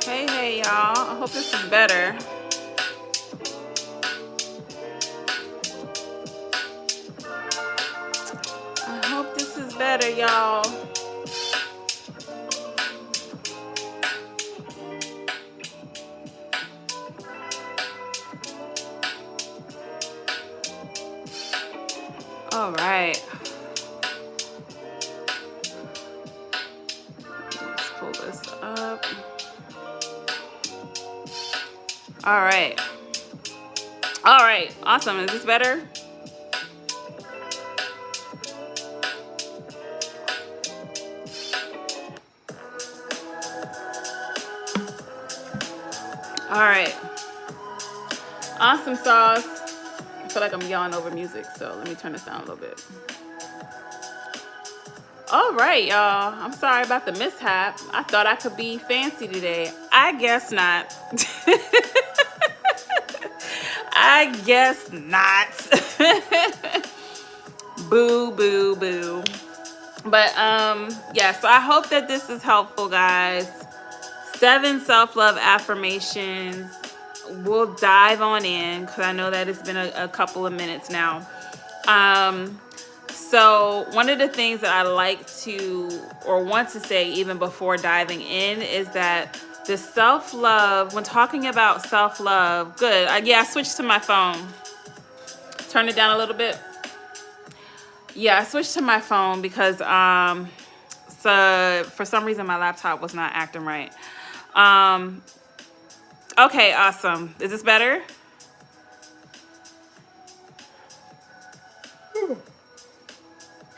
Hey, y'all. I hope this is better. I hope this is better, y'all. All right. Let's pull this up. All right. All right. Awesome. Is this better? All right. Awesome sauce. I feel like I'm yelling over music, so let me turn this down a little bit. All right, y'all. I'm sorry about the mishap. I thought I could be fancy today. I guess not. I guess not. Boo, boo, boo. But yeah, so I hope that this is helpful, guys. 7 self-love affirmations. We'll dive on in because I know that it's been a couple of minutes now. So one of the things that I like to or want to say even before diving in is that the self-love, when talking about self-love, good. I switched to my phone. Turn it down a little bit. Yeah, I switched to my phone because so for some reason my laptop was not acting right. Okay, awesome. Is this better?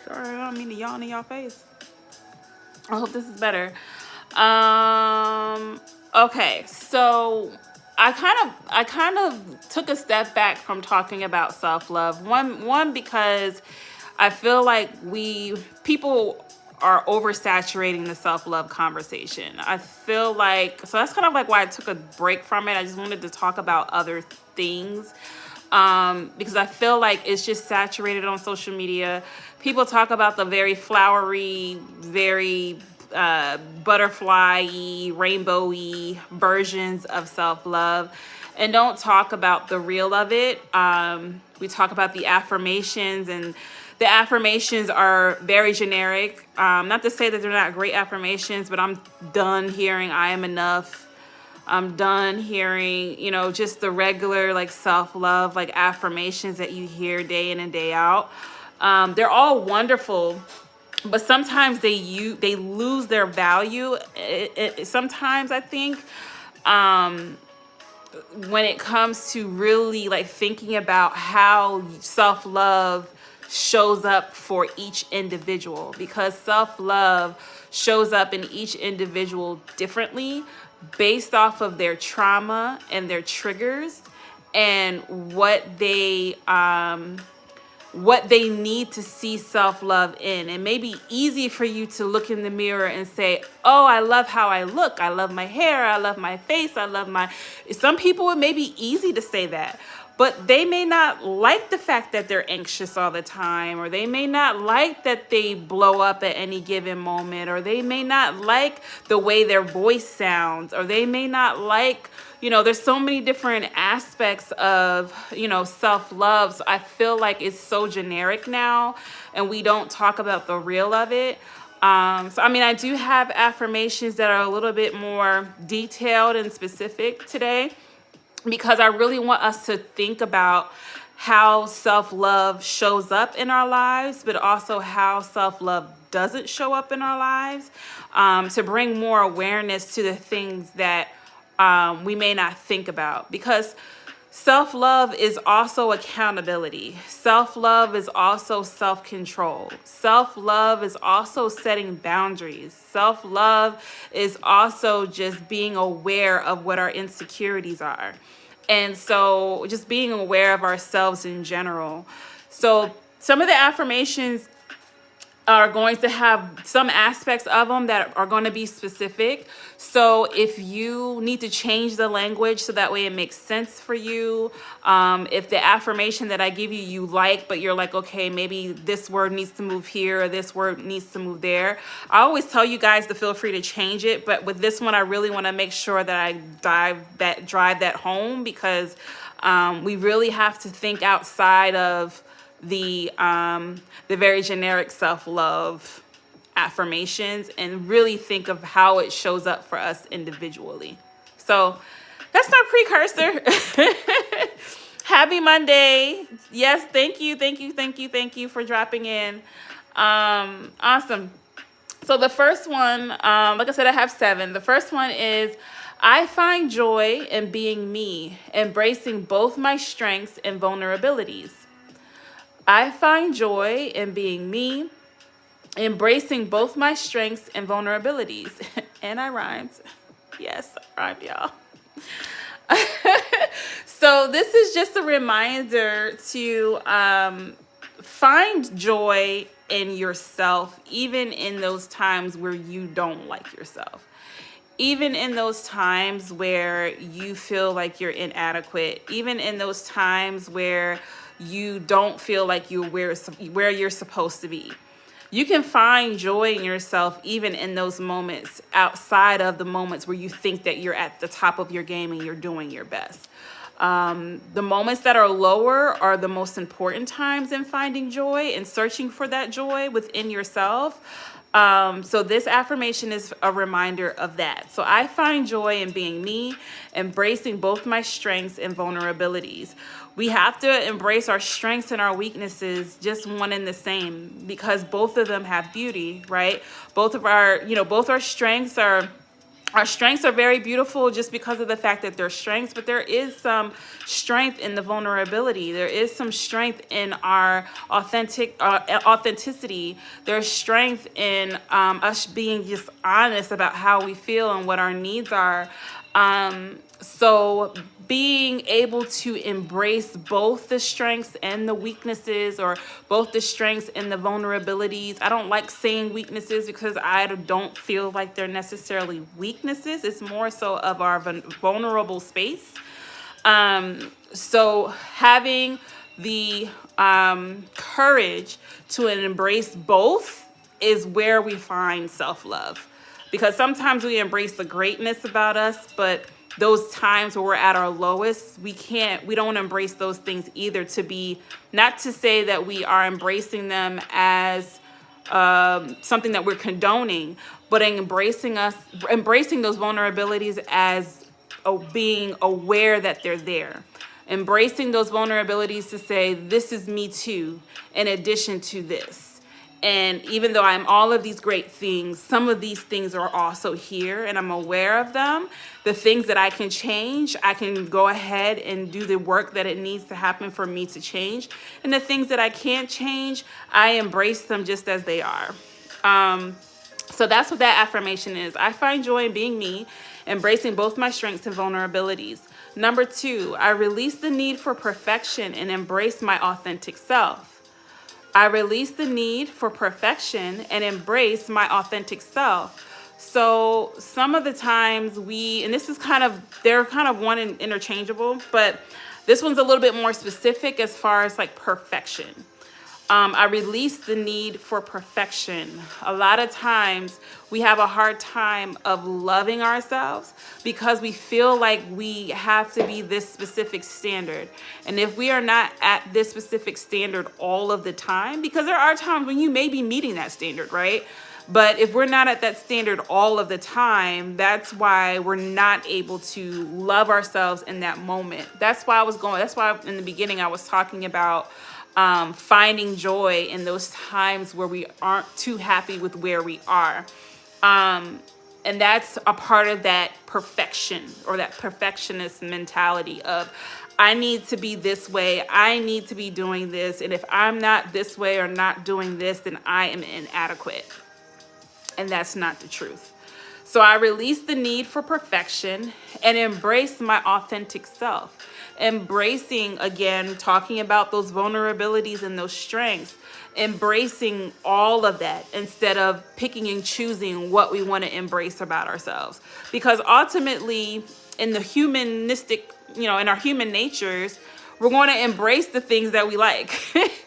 Sorry, I don't mean to yawn in y'all face. I hope this is better. Okay, so I kind of took a step back from talking about self-love. One because I feel like people are oversaturating the self-love conversation. I feel like, so that's kind of like why I took a break from it. I just wanted to talk about other things. Because I feel like it's just saturated on social media. People talk about the very flowery, very butterfly-y, rainbowy versions of self-love and don't talk about the real of it. We talk about the affirmations, and the affirmations are very generic. Not to say that they're not great affirmations, but I'm done hearing I am enough. I'm done hearing, just the regular like self-love, like affirmations that you hear day in and day out. They're all wonderful, but sometimes they lose their value. Sometimes I think when it comes to really like thinking about how self-love shows up for each individual, because self-love shows up in each individual differently based off of their trauma and their triggers and what they need to see self-love in. It may be easy for you to look in the mirror and say, oh, I love how I look. I love my hair. I love my face. I love my... Some people, it may be easy to say that, but they may not like the fact that they're anxious all the time, or they may not like that they blow up at any given moment, or they may not like the way their voice sounds, or they may not like... there's so many different aspects of, self-love. So I feel like it's so generic now and we don't talk about the real of it. I do have affirmations that are a little bit more detailed and specific today because I really want us to think about how self-love shows up in our lives, but also how self-love doesn't show up in our lives, to bring more awareness to the things that we may not think about, because self-love is also accountability. Self-love is also self-control. Self-love is also setting boundaries. Self-love is also just being aware of what our insecurities are. And so just being aware of ourselves in general. So some of the affirmations are going to have some aspects of them that are going to be specific. So if you need to change the language so that way it makes sense for you, if the affirmation that I give you, you like, but you're like, okay, maybe this word needs to move here or this word needs to move there. I always tell you guys to feel free to change it. But with this one, I really want to make sure that I drive that home, because we really have to think outside of the very generic self-love affirmations and really think of how it shows up for us individually. So that's our precursor. Happy Monday. Yes, thank you for dropping in. Awesome. So the first one, like I said, I have 7. The first one is, I find joy in being me, embracing both my strengths and vulnerabilities. I find joy in being me, embracing both my strengths and vulnerabilities. And I rhymed. Yes, I rhymed, y'all. So this is just a reminder to find joy in yourself, even in those times where you don't like yourself. Even in those times where you feel like you're inadequate, even in those times where you don't feel like you're where you're supposed to be. You can find joy in yourself even in those moments outside of the moments where you think that you're at the top of your game and you're doing your best. The moments that are lower are the most important times in finding joy and searching for that joy within yourself. So this affirmation is a reminder of that. So I find joy in being me, embracing both my strengths and vulnerabilities. We have to embrace our strengths and our weaknesses, just one and the same, because both of them have beauty, right? Both our strengths are very beautiful just because of the fact that they're strengths, but there is some strength in the vulnerability. There is some strength in our authenticity. There's strength in us being just honest about how we feel and what our needs are. So being able to embrace both the strengths and the weaknesses, or both the strengths and the vulnerabilities. I don't like saying weaknesses because I don't feel like they're necessarily weaknesses. It's more so of our vulnerable space. So having the courage to embrace both is where we find self-love. Because sometimes we embrace the greatness about us, but those times where we're at our lowest, we don't embrace those things either, not to say that we are embracing them as something that we're condoning, but embracing those vulnerabilities as being aware that they're there. Embracing those vulnerabilities to say, this is me too, in addition to this. And even though I'm all of these great things, some of these things are also here and I'm aware of them. The things that I can change, I can go ahead and do the work that it needs to happen for me to change. And the things that I can't change, I embrace them just as they are. So that's what that affirmation is. I find joy in being me, embracing both my strengths and vulnerabilities. Number 2, I release the need for perfection and embrace my authentic self. I release the need for perfection and embrace my authentic self. So some of the times they're kind of one and interchangeable, but this one's a little bit more specific as far as like perfection. I release the need for perfection. A lot of times we have a hard time of loving ourselves because we feel like we have to be this specific standard. And if we are not at this specific standard all of the time, because there are times when you may be meeting that standard, right? But if we're not at that standard all of the time, that's why we're not able to love ourselves in that moment. That's why in the beginning I was talking about finding joy in those times where we aren't too happy with where we are. And that's a part of that perfection, or that perfectionist mentality of, I need to be this way, I need to be doing this, and if I'm not this way or not doing this, then I am inadequate. And that's not the truth. So I release the need for perfection and embrace my authentic self. embracing, again, talking about those vulnerabilities and those strengths, embracing all of that instead of picking and choosing what we want to embrace about ourselves. Because ultimately, in the humanistic, in our human natures, we're going to embrace the things that we like,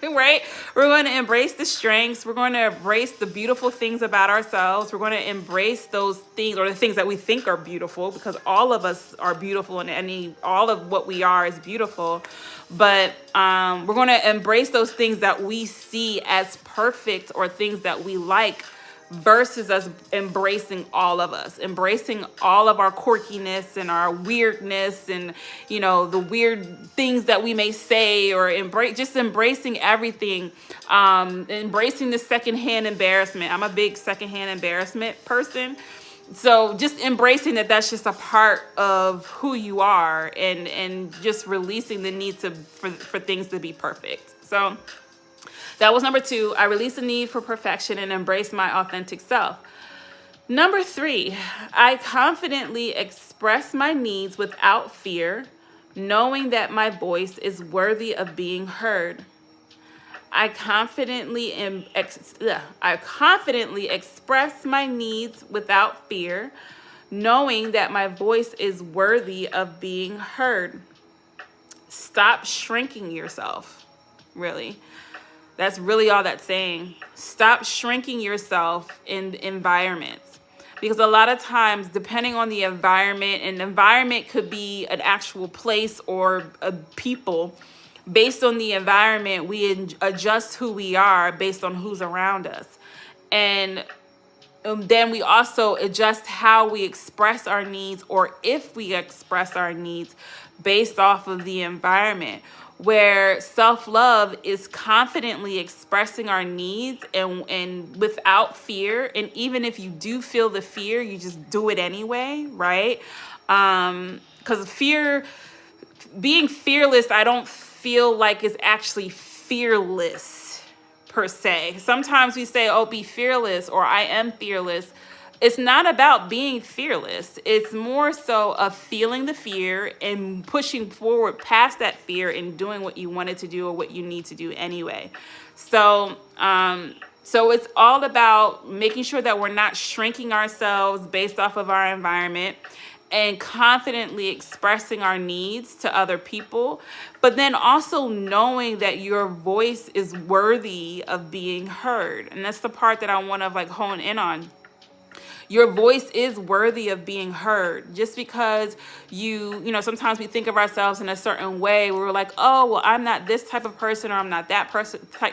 right? We're going to embrace the strengths. We're going to embrace the beautiful things about ourselves. We're going to embrace those things, or the things that we think are beautiful, because all of us are beautiful, and all of what we are is beautiful. But we're going to embrace those things that we see as perfect, or things that we like, versus us embracing all of us, embracing all of our quirkiness and our weirdness, and the weird things that we may say, or embracing everything, embracing the secondhand embarrassment. I'm a big secondhand embarrassment person. So just embracing that that's just a part of who you are, and just releasing the need for things to be perfect. So that was number 2. I release the need for perfection and embrace my authentic self. Number 3, I confidently express my needs without fear, knowing that my voice is worthy of being heard. I confidently express my needs without fear, knowing that my voice is worthy of being heard. Stop shrinking yourself, really. That's really all that's saying. Stop shrinking yourself in environments. Because a lot of times, depending on the environment, and the environment could be an actual place or a people, based on the environment, we adjust who we are based on who's around us. And then we also adjust how we express our needs, or if we express our needs, based off of the environment. Where self-love is confidently expressing our needs and without fear. And even if you do feel the fear, you just do it anyway, right? Because being fearless, I don't feel like is actually fearless per se. Sometimes we say, oh, be fearless, or I am fearless. It's not about being fearless. It's more so of feeling the fear and pushing forward past that fear and doing what you wanted to do or what you need to do anyway. So it's all about making sure that we're not shrinking ourselves based off of our environment, and confidently expressing our needs to other people, but then also knowing that your voice is worthy of being heard. And that's the part that I want to hone in on. Your voice is worthy of being heard. Just because sometimes we think of ourselves in a certain way. We're like, oh, well, I'm not this type of person, or I'm not that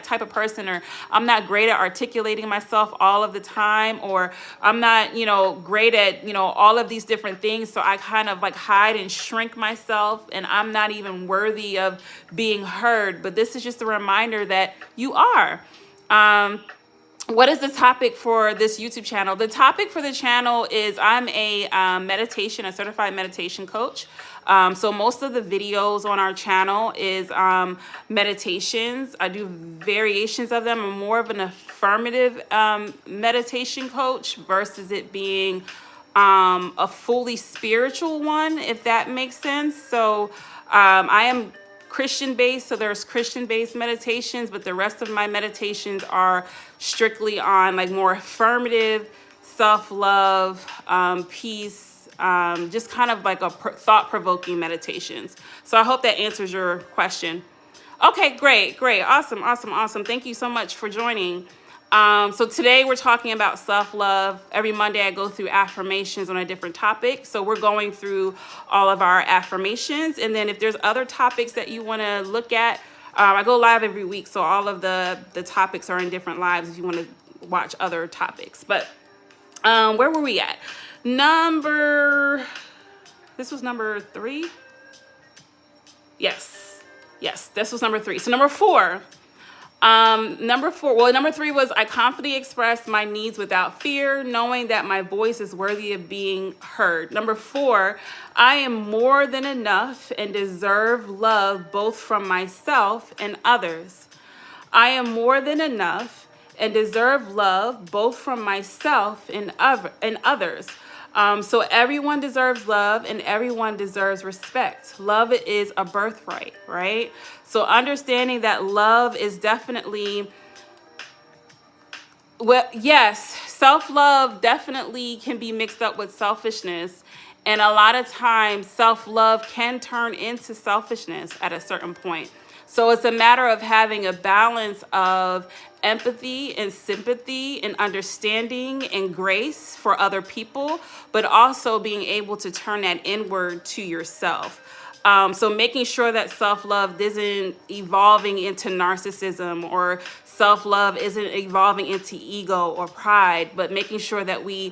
type of person, or I'm not great at articulating myself all of the time, or I'm not, great at, all of these different things. So I kind of hide and shrink myself, and I'm not even worthy of being heard. But this is just a reminder that you are. What is the topic for this YouTube channel? The topic for the channel is I'm a certified meditation coach. So most of the videos on our channel is meditations. I do variations of them. I'm more of an affirmative meditation coach versus it being a fully spiritual one, if that makes sense. So I am Christian-based, so there's Christian-based meditations, but the rest of my meditations are strictly on more affirmative, self-love, peace, just kind of thought-provoking meditations. So I hope that answers your question. Okay, great. Awesome. Thank you so much for joining. So today we're talking about self-love. Every Monday I go through affirmations on a different topic. So we're going through all of our affirmations. And then if there's other topics that you want to look at, I go live every week. So all of the topics are in different lives if you want to watch other topics. But where were we at? This was number 3? Yes, this was number 3. So number 4. Number 3 was I confidently express my needs without fear, knowing that my voice is worthy of being heard. Number 4, I am more than enough and deserve love both from myself and others. I am more than enough and deserve love both from myself and others. So everyone deserves love and everyone deserves respect. Love is a birthright, right? So understanding that love is definitely, well, yes, self-love definitely can be mixed up with selfishness. And a lot of times self-love can turn into selfishness at a certain point. So it's a matter of having a balance of empathy and sympathy and understanding and grace for other people, but also being able to turn that inward to yourself. So making sure that self-love isn't evolving into narcissism, or self-love isn't evolving into ego or pride, but making sure that we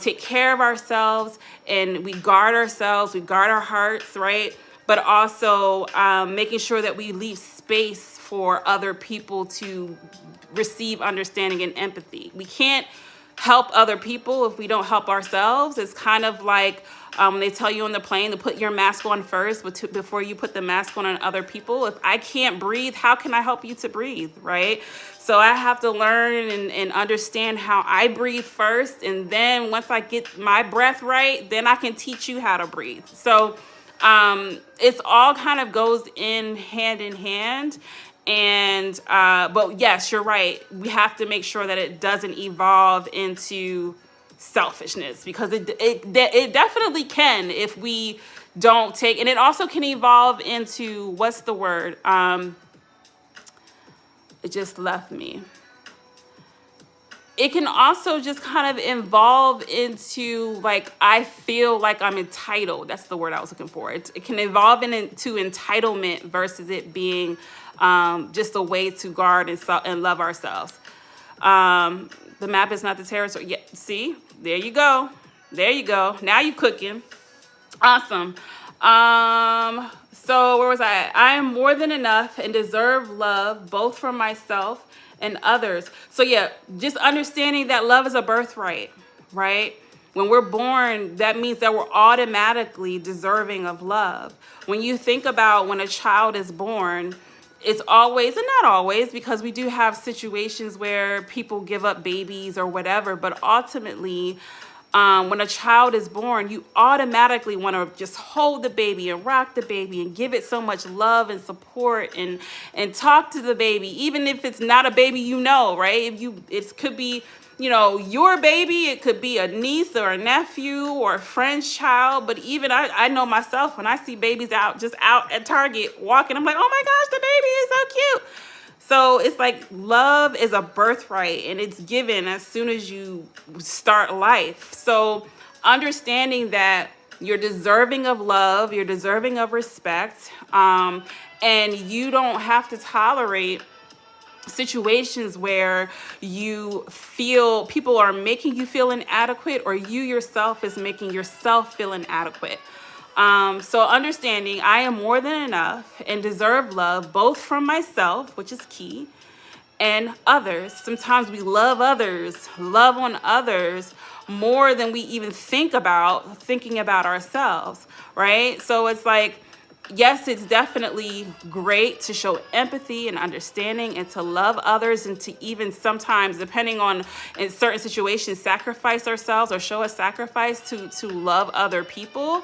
take care of ourselves and we guard ourselves, we guard our hearts, right? But also making sure that we leave space for other people to receive understanding and empathy. We can't help other people if we don't help ourselves. It's kind of like they tell you on the plane to put your mask on first before you put the mask on other people. If I can't breathe, how can I help you to breathe, right? So I have to learn and understand how I breathe first. And then once I get my breath right, then I can teach you how to breathe. So it's all kind of goes in hand. And but yes, you're right. We have to make sure that it doesn't evolve into selfishness, because it definitely can if we don't take, and it also can evolve into, what's the word? It just left me. It can also just kind of evolve into, like, I feel like I'm entitled. That's the word I was looking for. It can evolve into entitlement versus it being just a way to guard and love ourselves. The map is not the territory. Yeah, see, there you go. There you go. Now you cooking. Awesome. So where was I? I am more than enough and deserve love, both from myself and others. So yeah, just understanding that love is a birthright, right? When we're born, that means that we're automatically deserving of love. When you think about when a child is born, it's always, and not always, because we do have situations where people give up babies or whatever, but ultimately, when a child is born, you automatically want to just hold the baby and rock the baby and give it so much love and support and talk to the baby, even if it's not a baby, right? It could be, your baby, it could be a niece or a nephew or a friend's child. But even I know myself, when I see babies out at Target walking, I'm like, oh my gosh, the baby is so cute. So it's like love is a birthright, and it's given as soon as you start life. So understanding that you're deserving of love, you're deserving of respect, and you don't have to tolerate situations where you feel people are making you feel inadequate, or you yourself is making yourself feel inadequate. So understanding I am more than enough and deserve love, both from myself, which is key, and others. Sometimes we love on others more than we even thinking about ourselves, right? So it's like, yes, it's definitely great to show empathy and understanding and to love others, and to even sometimes, depending on, in certain situations, sacrifice ourselves or show a sacrifice to love other people.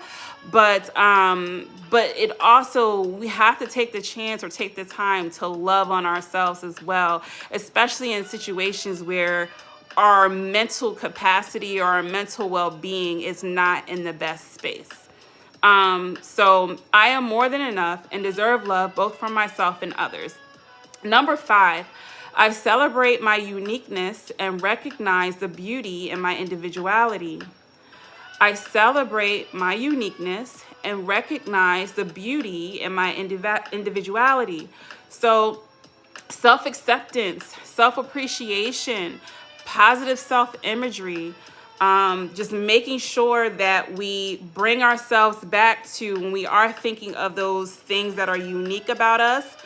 But it also, we have to take the chance or take the time to love on ourselves as well, especially in situations where our mental capacity or our mental well-being is not in the best space. So I am more than enough and deserve love, both from myself and others. Number 5, I celebrate my uniqueness and recognize the beauty in my individuality. I celebrate my uniqueness and recognize the beauty in my individuality. So self-acceptance, self-appreciation, positive self-imagery, just making sure that we bring ourselves back to, when we are thinking of those things that are unique about us,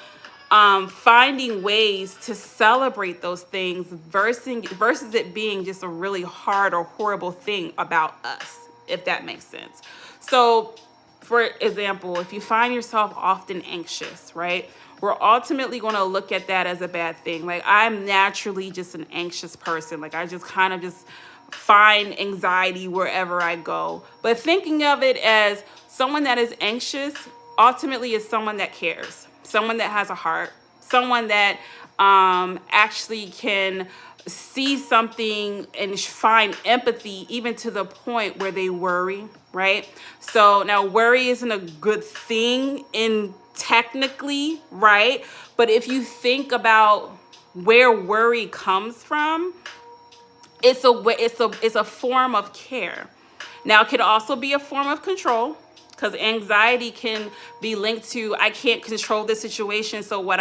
finding ways to celebrate those things versus it being just a really hard or horrible thing about us, if that makes sense. So, for example, if you find yourself often anxious, right? We're ultimately going to look at that as a bad thing. Like, I'm naturally just an anxious person. Like, I just kind of just find anxiety wherever I go. But thinking of it as someone that is anxious ultimately is someone that cares, someone that has a heart, someone that actually can see something and find empathy even to the point where they worry, right? So now worry isn't a good thing in technically, right? But if you think about where worry comes from, it's a form of care. Now, it could also be a form of control, because anxiety can be linked to, I can't control the situation, so what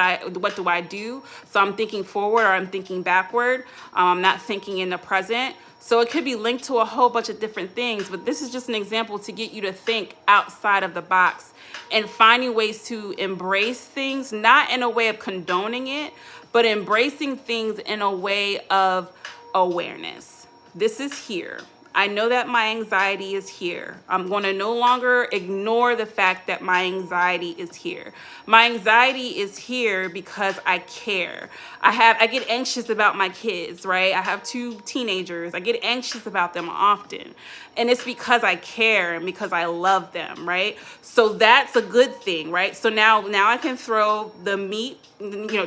do I do? So I'm thinking forward or I'm thinking backward. I'm not thinking in the present. So it could be linked to a whole bunch of different things, but this is just an example to get you to think outside of the box and finding ways to embrace things, not in a way of condoning it, but embracing things in a way of awareness. This is here. I know that my anxiety is here. I'm going to no longer ignore the fact that my anxiety is here. My anxiety is here because I care. I get anxious about my kids, right? I have 2 teenagers. I get anxious about them often. And it's because I care and because I love them, right? So that's a good thing, right? So now I can throw the meat,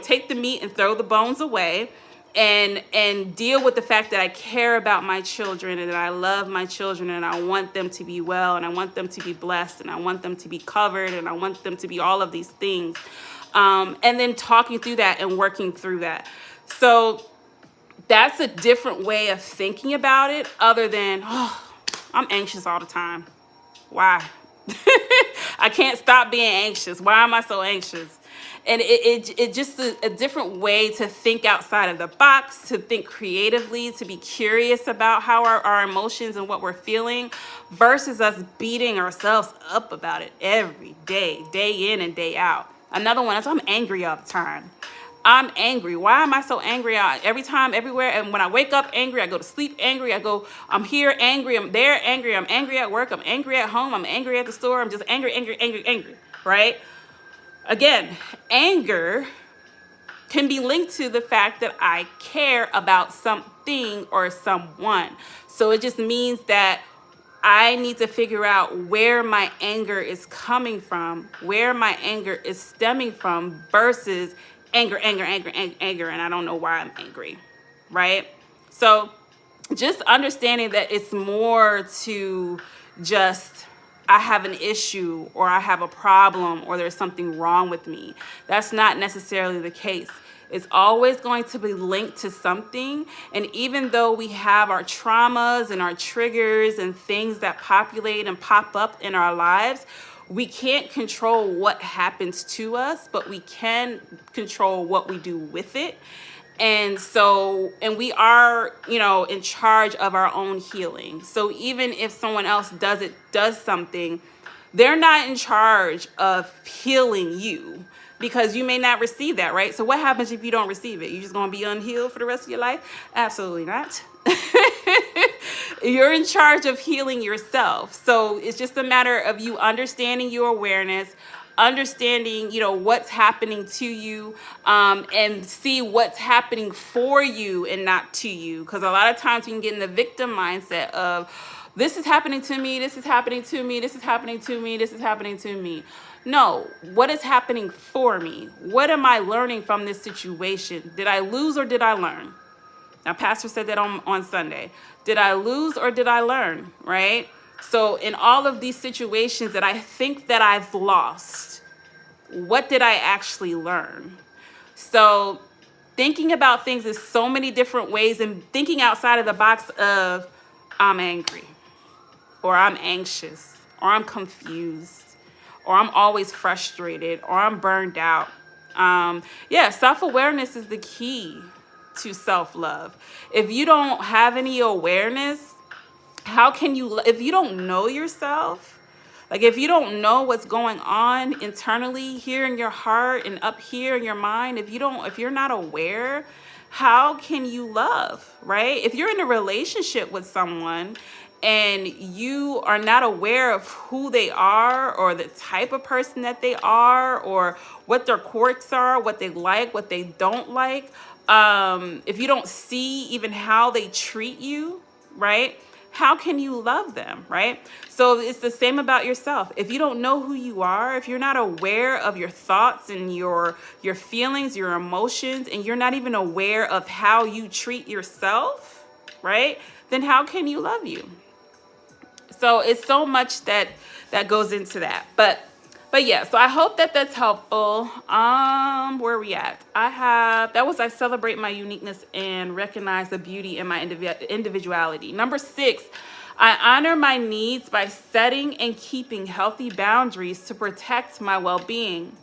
take the meat and throw the bones away, and deal with the fact that I care about my children and that I love my children and I want them to be well and I want them to be blessed and I want them to be covered and I want them to be all of these things. And then talking through that and working through that. So that's a different way of thinking about it, other than, oh, I'm anxious all the time. Why? I can't stop being anxious. Why am I so anxious? And it just a different way to think outside of the box, to think creatively, to be curious about how our emotions and what we're feeling, versus us beating ourselves up about it every day, day in and day out. Another one is, I'm angry all the time. I'm angry. Why am I so angry every time, everywhere? And when I wake up angry, I go to sleep angry. I'm here angry, I'm there angry, I'm angry at work, I'm angry at home, I'm angry at the store, I'm just angry, right? Again, anger can be linked to the fact that I care about something or someone. So it just means that I need to figure out where my anger is coming from, where my anger is stemming from, versus anger, and I don't know why I'm angry, right? So just understanding that it's more to just, I have an issue or I have a problem or there's something wrong with me. That's not necessarily the case. It's always going to be linked to something. And even though we have our traumas and our triggers and things that populate and pop up in our lives, we can't control what happens to us, but we can control what we do with it. And we are, in charge of our own healing. So even if someone else does something, they're not in charge of healing you, because you may not receive that, right? So what happens if you don't receive it? You just going to be unhealed for the rest of your life? Absolutely not. You're in charge of healing yourself. So it's just a matter of you understanding your awareness, understanding, what's happening to you, and see what's happening for you and not to you. Because a lot of times we can get in the victim mindset of, this is happening to me, this is happening to me, this is happening to me, this is happening to me. No, what is happening for me? What am I learning from this situation? Did I lose or did I learn? Now, Pastor said that on Sunday. Did I lose or did I learn, right? So in all of these situations that I think that I've lost, what did I actually learn? So thinking about things in so many different ways and thinking outside of the box of, I'm angry, or I'm anxious, or I'm confused, or I'm always frustrated, or I'm burned out. Self-awareness is the key to self-love. If you don't have any awareness, how can you, if you don't know yourself, like if you don't know what's going on internally here in your heart and up here in your mind, if you're not aware, how can you love, right? If you're in a relationship with someone and you are not aware of who they are or the type of person that they are or what their quirks are, what they like, what they don't like, if you don't see even how they treat you, right? How can you love them, right? So it's the same about yourself. If you don't know who you are, if you're not aware of your thoughts and your feelings, your emotions, and you're not even aware of how you treat yourself, right? Then how can you love you? So it's so much that goes into that. But yeah, so I hope that that's helpful. Where are we at? I celebrate my uniqueness and recognize the beauty in my individuality. Number 6, I honor my needs by setting and keeping healthy boundaries to protect my well-being.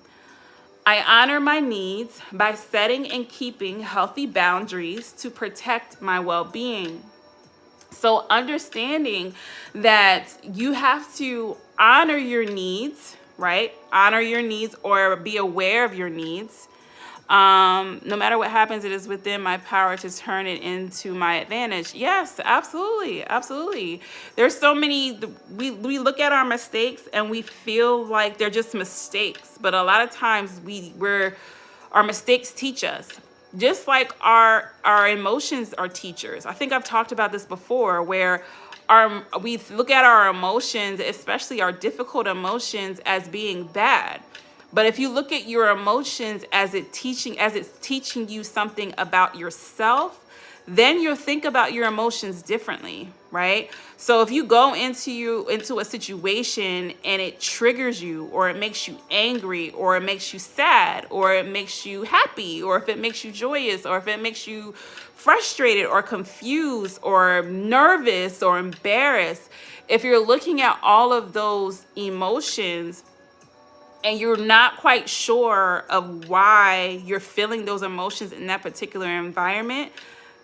I honor my needs by setting and keeping healthy boundaries to protect my well-being. So understanding that you have to honor your needs, right? Honor your needs or be aware of your needs. No matter what happens, it is within my power to turn it into my advantage. Yes, absolutely. Absolutely. There's so many, we look at our mistakes and we feel like they're just mistakes. But a lot of times our mistakes teach us. Just like our emotions are teachers. I think I've talked about this before, where we look at our emotions, especially our difficult emotions, as being bad. But if you look at your emotions as it's teaching you something about yourself, then you'll think about your emotions differently, right? So if you go into a situation and it triggers you, or it makes you angry, or it makes you sad, or it makes you happy, or if it makes you joyous, or if it makes you frustrated or confused or nervous or embarrassed, if you're looking at all of those emotions and you're not quite sure of why you're feeling those emotions in that particular environment,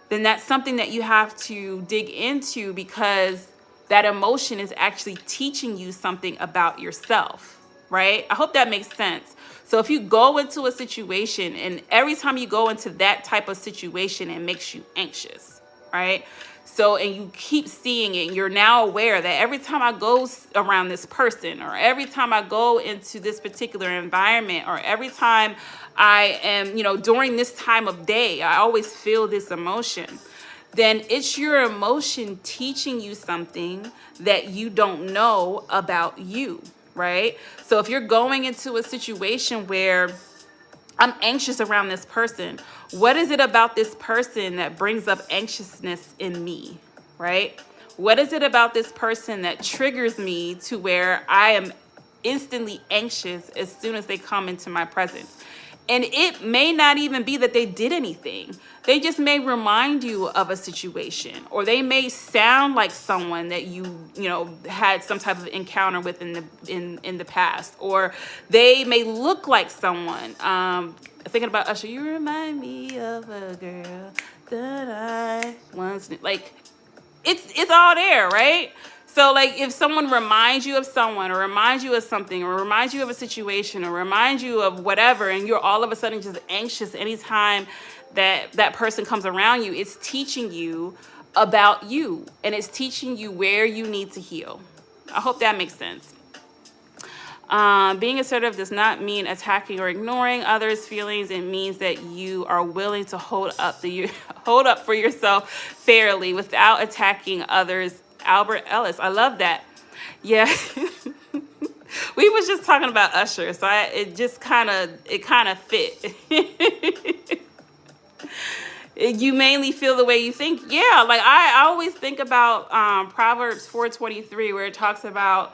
then that's something that you have to dig into, because that emotion is actually teaching you something about yourself, right? I hope that makes sense. So if you go into a situation and every time you go into that type of situation, it makes you anxious, right? So, and you keep seeing it, and you're now aware that every time I go around this person, or every time I go into this particular environment, or every time I am, during this time of day, I always feel this emotion. Then it's your emotion teaching you something that you don't know about you, right? So if you're going into a situation where I'm anxious around this person, what is it about this person that brings up anxiousness in me, right? What is it about this person that triggers me to where I am instantly anxious as soon as they come into my presence? And it may not even be that they did anything. They just may remind you of a situation, or they may sound like someone that you had some type of encounter with in the past, or they may look like someone. Thinking about Usher, you remind me of a girl that I once knew. Like, it's all there, right? So, like, if someone reminds you of someone, or reminds you of something, or reminds you of a situation, or reminds you of whatever, and you're all of a sudden just anxious anytime that person comes around you, it's teaching you about you, and it's teaching you where you need to heal. I hope that makes sense. Being assertive does not mean attacking or ignoring others' feelings. It means that you are willing to hold up for yourself fairly without attacking others. Albert Ellis, I love that. Yeah. We was just talking about Usher, so it kind of fit. You mainly feel the way you think. Yeah, like I always think about Proverbs 4:23, where it talks about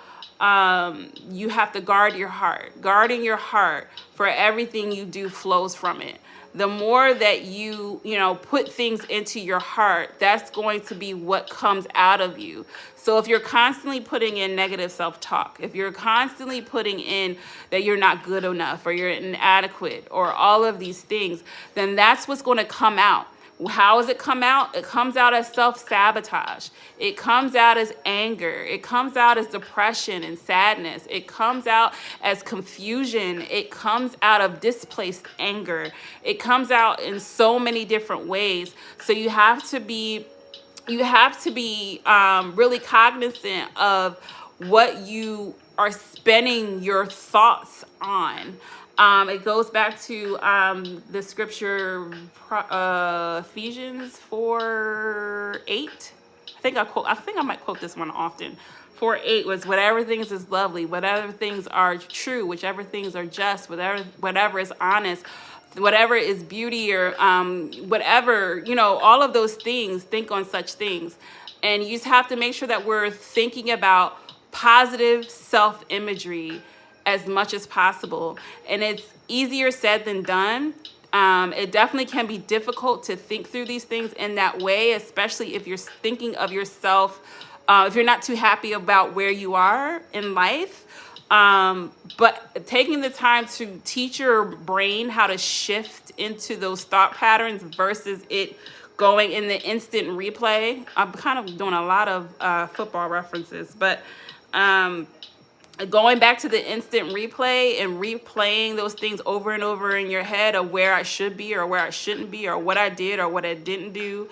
you have to guard your heart. Guarding your heart, for everything you do flows from it. The more that you put things into your heart, that's going to be what comes out of you. So if you're constantly putting in negative self-talk, if you're constantly putting in that you're not good enough, or you're inadequate, or all of these things, then that's what's going to come out. How does it come out? It comes out as self-sabotage. It comes out as anger. It comes out as depression and sadness. It comes out as confusion. It comes out of displaced anger. It comes out in so many different ways. So you have to be really cognizant of what you are spending your thoughts on. It goes back to the scripture, Ephesians 4:8. I I think I might quote this one often. 4:8 was whatever things is lovely, whatever things are true, whichever things are just, whatever is honest, whatever is beauty, or whatever, all of those things, think on such things. And you just have to make sure that we're thinking about positive self-imagery as much as possible. And it's easier said than done. It definitely can be difficult to think through these things in that way, especially if you're thinking of yourself, if you're not too happy about where you are in life. But taking the time to teach your brain how to shift into those thought patterns versus it going in the instant replay. I'm kind of doing a lot of football references, but going back to the instant replay and replaying those things over and over in your head of where I should be or where I shouldn't be or what I did or what I didn't do,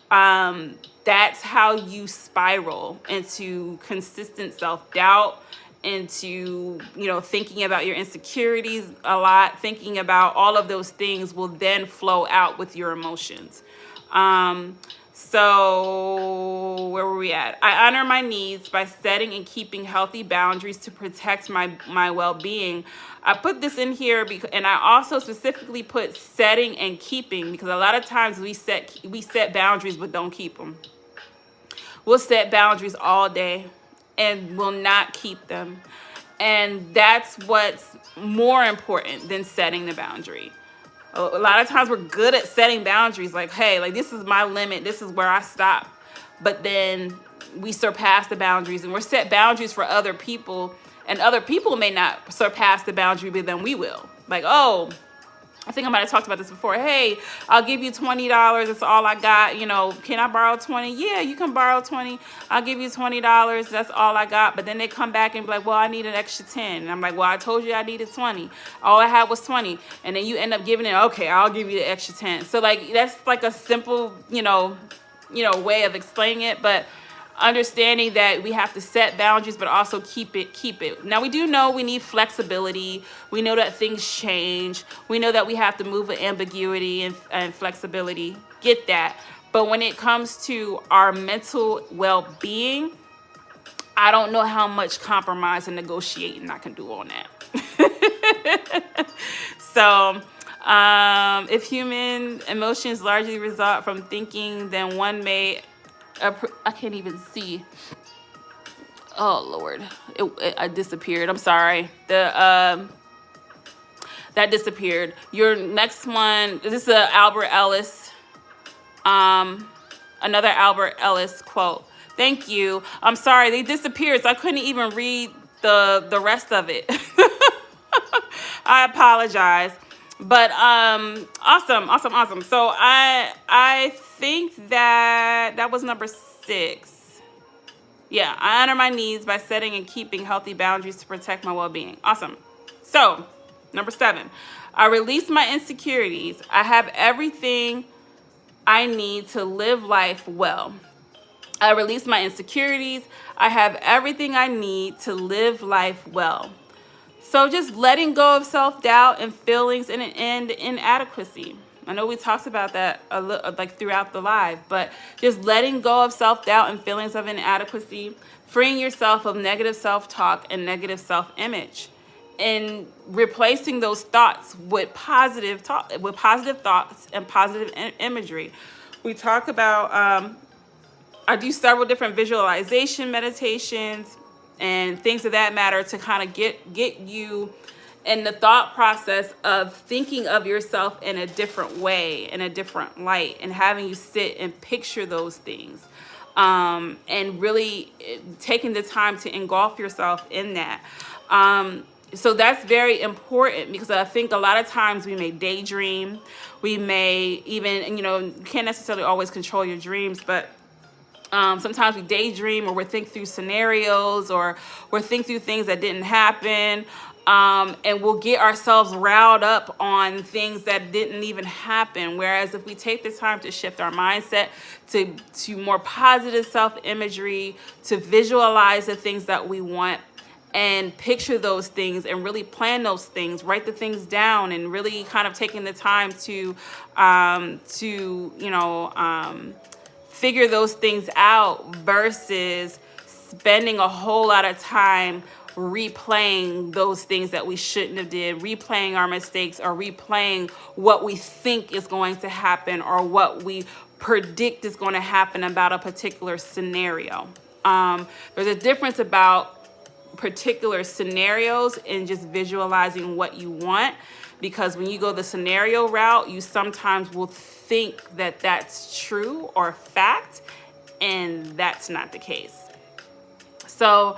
that's how you spiral into consistent self-doubt, into thinking about your insecurities a lot. Thinking about all of those things will then flow out with your emotions. So where were we at? I honor my needs by setting and keeping healthy boundaries to protect my well-being. I put this in here and I also specifically put setting and keeping, because a lot of times we set boundaries but don't keep them. We'll set boundaries all day and will not keep them. And that's what's more important than setting the boundary. A lot of times we're good at setting boundaries, like, hey, like, this is my limit, this is where I stop. But then we surpass the boundaries, and we're set boundaries for other people, and other people may not surpass the boundary, but then we will. Like, oh, I think I might have talked about this before. Hey, I'll give you $20. That's all I got. Can I borrow 20? Yeah, you can borrow 20. I'll give you $20. That's all I got. But then they come back and be like, well, I need an extra 10. And I'm like, well, I told you I needed 20. All I had was 20. And then you end up giving it, okay, I'll give you the extra 10. So like, that's like a simple, way of explaining it. But understanding that we have to set boundaries, but also keep it. Now, we do know we need flexibility. We know that things change. We know that we have to move with ambiguity and flexibility. Get that. But when it comes to our mental well-being, I don't know how much compromise and negotiating I can do on that. So, if human emotions largely result from thinking, then one may I can't even see. Oh Lord, it disappeared. I'm sorry. That disappeared. Your next one. This is a Albert Ellis. Another Albert Ellis quote. Thank you. I'm sorry, they disappeared, so I couldn't even read the rest of it. I apologize. But awesome. So I think that was number 6. Yeah, I honor my needs by setting and keeping healthy boundaries to protect my well-being. Awesome. So, number 7, I release my insecurities. I have everything I need to live life well. I release my insecurities. I have everything I need to live life well. So just letting go of self-doubt and feelings and inadequacy. I know we talked about that a little, like throughout the live, but just letting go of self-doubt and feelings of inadequacy, freeing yourself of negative self-talk and negative self-image, and replacing those thoughts with positive thoughts and positive imagery. We talk about, I do several different visualization meditations and things of that matter to kind of get you in the thought process of thinking of yourself in a different way, in a different light, and having you sit and picture those things, and really taking the time to engulf yourself in that. So that's very important, because I think a lot of times we may daydream, we may even, you can't necessarily always control your dreams, but sometimes we daydream, or we think through scenarios, or we think through things that didn't happen, and we'll get ourselves riled up on things that didn't even happen. Whereas if we take the time to shift our mindset to more positive self-imagery, to visualize the things that we want, and picture those things and really plan those things, write the things down, and really kind of taking the time to figure those things out versus spending a whole lot of time replaying those things that we shouldn't have did, replaying our mistakes, or replaying what we think is going to happen or what we predict is going to happen about a particular scenario. There's a difference about particular scenarios and just visualizing what you want, because when you go the scenario route, you sometimes will think that that's true or fact, and that's not the case. So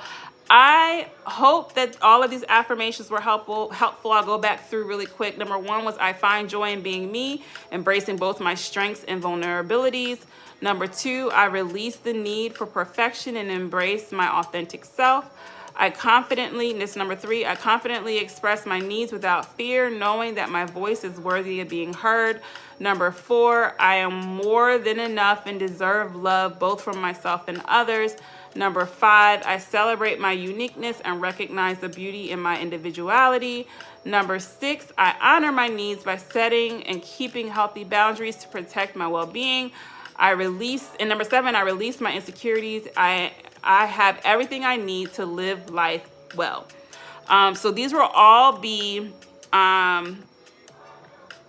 I hope that all of these affirmations were helpful. I'll go back through really quick. Number 1 was, I find joy in being me, embracing both my strengths and vulnerabilities. Number 2, I release the need for perfection and embrace my authentic self. This number 3, I confidently express my needs without fear, knowing that my voice is worthy of being heard. Number 4, I am more than enough and deserve love both from myself and others. Number 5, I celebrate my uniqueness and recognize the beauty in my individuality. Number 6, I honor my needs by setting and keeping healthy boundaries to protect my well-being. And number 7, I release my insecurities. I have everything I need to live life well. So these will all be,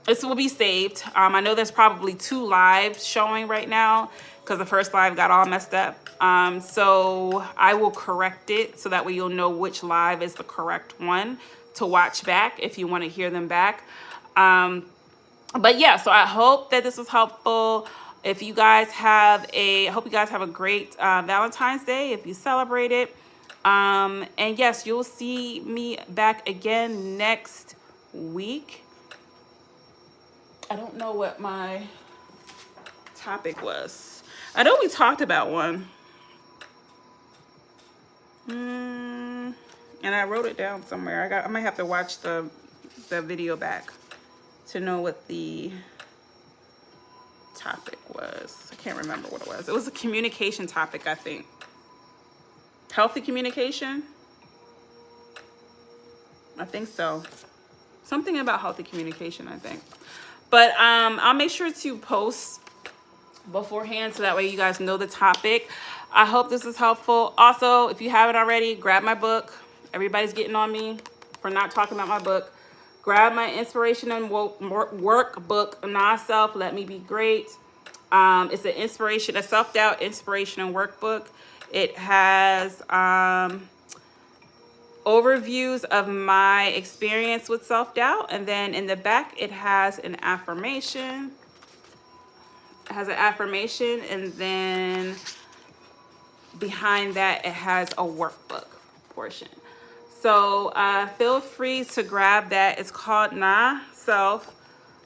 this will be saved. I know there's probably 2 lives showing right now because the first live got all messed up. So I will correct it so that way you'll know which live is the correct one to watch back if you want to hear them back. But yeah, so I hope that this was helpful. If you guys have I hope you guys have a great Valentine's Day if you celebrate it. And yes, you'll see me back again next week. I don't know what my topic was. I know we talked about one. And I wrote it down somewhere. I might have to watch the video back to know what the topic was. I can't remember what it was. It was a communication topic, I think. Healthy communication? I think so. Something about healthy communication, I think. But I'll make sure to post beforehand so that way you guys know the topic. I hope this is helpful. Also, if you haven't already, grab my book. Everybody's getting on me for not talking about my book. Grab my inspiration and workbook, Non-Self, Let Me Be Great. It's a self-doubt inspiration and workbook. It has overviews of my experience with self-doubt. And then in the back, it has an affirmation. And then behind that, it has a workbook portion. So feel free to grab that. It's called Non-Self,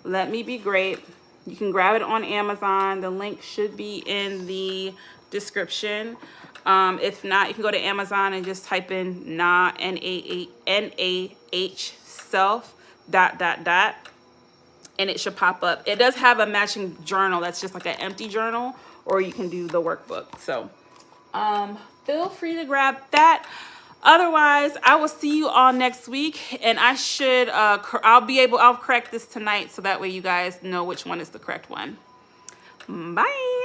Let Me Be Great. You can grab it on Amazon. The link should be in the description. If not, you can go to Amazon and just type in Nah, N-A-H, self, ... And it should pop up. It does have a matching journal that's just like an empty journal, or you can do the workbook. So feel free to grab that. Otherwise, I will see you all next week, and I'll correct this tonight so that way you guys know which one is the correct one. Bye.